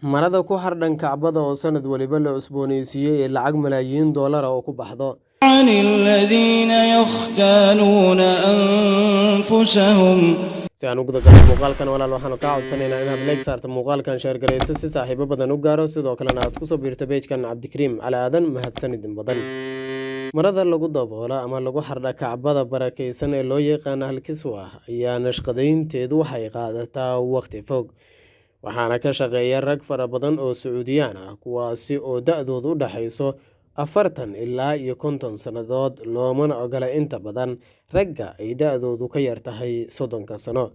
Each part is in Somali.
Marada ku xardhan Kacbada oo sanad waliba la cusboonaysiiyey lacag malaayiin dollar oo ku baxdo. عن الذين يختانون أنفسهم. Si aan u guda galno muuqaalkan walaal waxaanu kaa codsanaynaa inaad like saarto muuqaalkan share garayso si saaxiibo badan u gaaro sidoo kalena aad ku soo biirto page-kan Cabdikariim Cali Aadan mahadsanidin badan. Marada lagu daboola ama lagu xardha Kacbada barakeysan ee loo yaqaan Al-Kiswa ayaa nashqadeynteedu waxay qaadataa waqti fog. Waxaana ka shaqeeya rag fara badan oo Sacuudiyaan ah kuwaasi oo da'doodu u dhaxayso 40 ilaa 50 sannadood loomana ogola inta badan ragga ay da'doodu ka yar tahay 30 sano.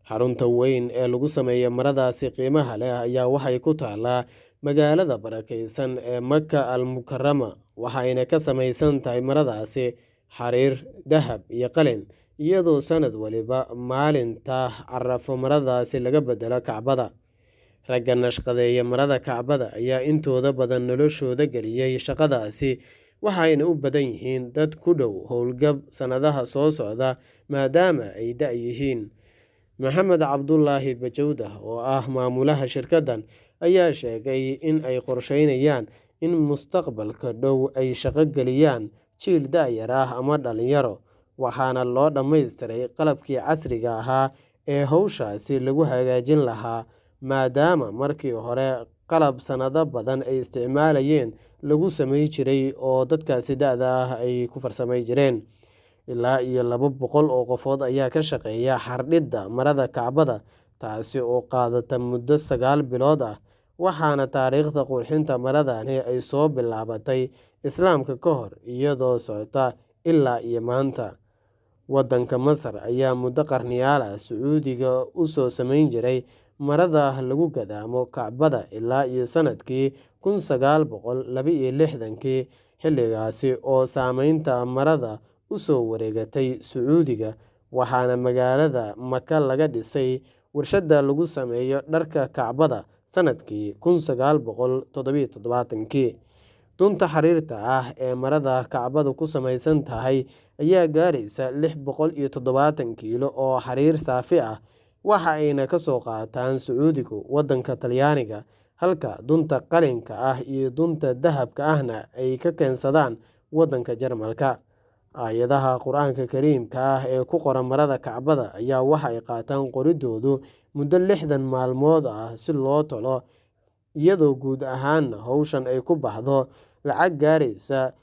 Xarunta weyn ee lagu sameeyo maradaasi qiimaha leh ayaa waxay ku taalaa magaalada barakeysan ee Makka al-Mukarrama waxayna ka samaysan tahay maradaasi xariir, dahab iyo qalin iyadoo sanad waliba maalinta Carafo maradaasi laga bedelo Kacbada. Ragga nashqadeeya marada Kacbada ayaa intooda badan noloshooda geliyay shaqadaasi waxayna u badan yihiin dad ku dhow howlgab sanadaha soo socda maadaama ay da' yihiin. Maxamed Cabdulaahi Bajawdah oo ah maamulaha shirkaddan ayaa sheegay in ay qorsheynayaan in mustaqbalka dhow ay shaqo geliyaan jiil da'yar ah ama dhalinyaro waxaana loo dhammaystiray qalabkii casriga ahaa ee hawshaasi lagu hagaajin lahaa maadaama markii hore qalab sanado badan ay isticmaalayeen lagu samayn jiray oo dadkaasi da'da ah ay ku farsamay jireen. Ilaa iyo 200 oo qofood ayaa ka shaqeeya xardhidda marada Kacbada taasi oo qaadata muddo 9 bilood ah waxaana taariikhda qurxinta maradani ay soo bilaabatay Islaamka ka hor iyadoo socota ilaa iyo maanta. Waddanka Masar ayaa muddo qarniyaal ah Sacuudiga u soo samayn jiray marada lagu gadaamo Kacbada ilaa iyo sanadkii 1962 xilligaasi oo saamaynta marada u soo wareegatay Sacuudiga waxaana magaalada Maka laga dhisay warshadda lagu sameeyo dharka Kacbada sanadkii 1977. Dunta xariirta ah ee marada Kacbadu ku samaysan tahay ayaa gaaraysa 670 kiilo oo xariir saafi ah waxa ayna ka soo qaataan Sacuudigu waddanka Talyaaniga halka dunta qalinka ah iyo dunta dahabka ahna ay ka keensadaan waddanka Jarmalka. Aayadaha Qur'aanka Kariimka ah ee ku qoran marada Kacbada ayaa waxa ay qaataan qoridoodu muddo 60 maalmood ah si loo tolo iyadoo guud ahaan hawshan ay ku baxdo lacag gaaraysa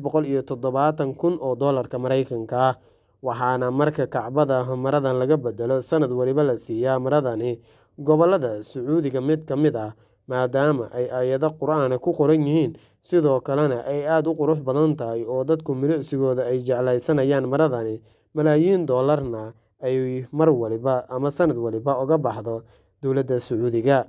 6,670,000 oo dollarka Mareykanka ah. Waxaana marka Kacbada maradan laga bedelo sanad waliba la siiyaa maradani gobollada Sacuudiga mid ka mid ah maadaama ay aayado Qur'aan ku qoran yihiin sidoo kalena ay aad u qurux badan tahay oo dadku milicsigooda ay jeclaysanayaan maradani malaayiin dollarna ay mar waliba ama sanad waliba uga baxdo dowladda Sacuudiga.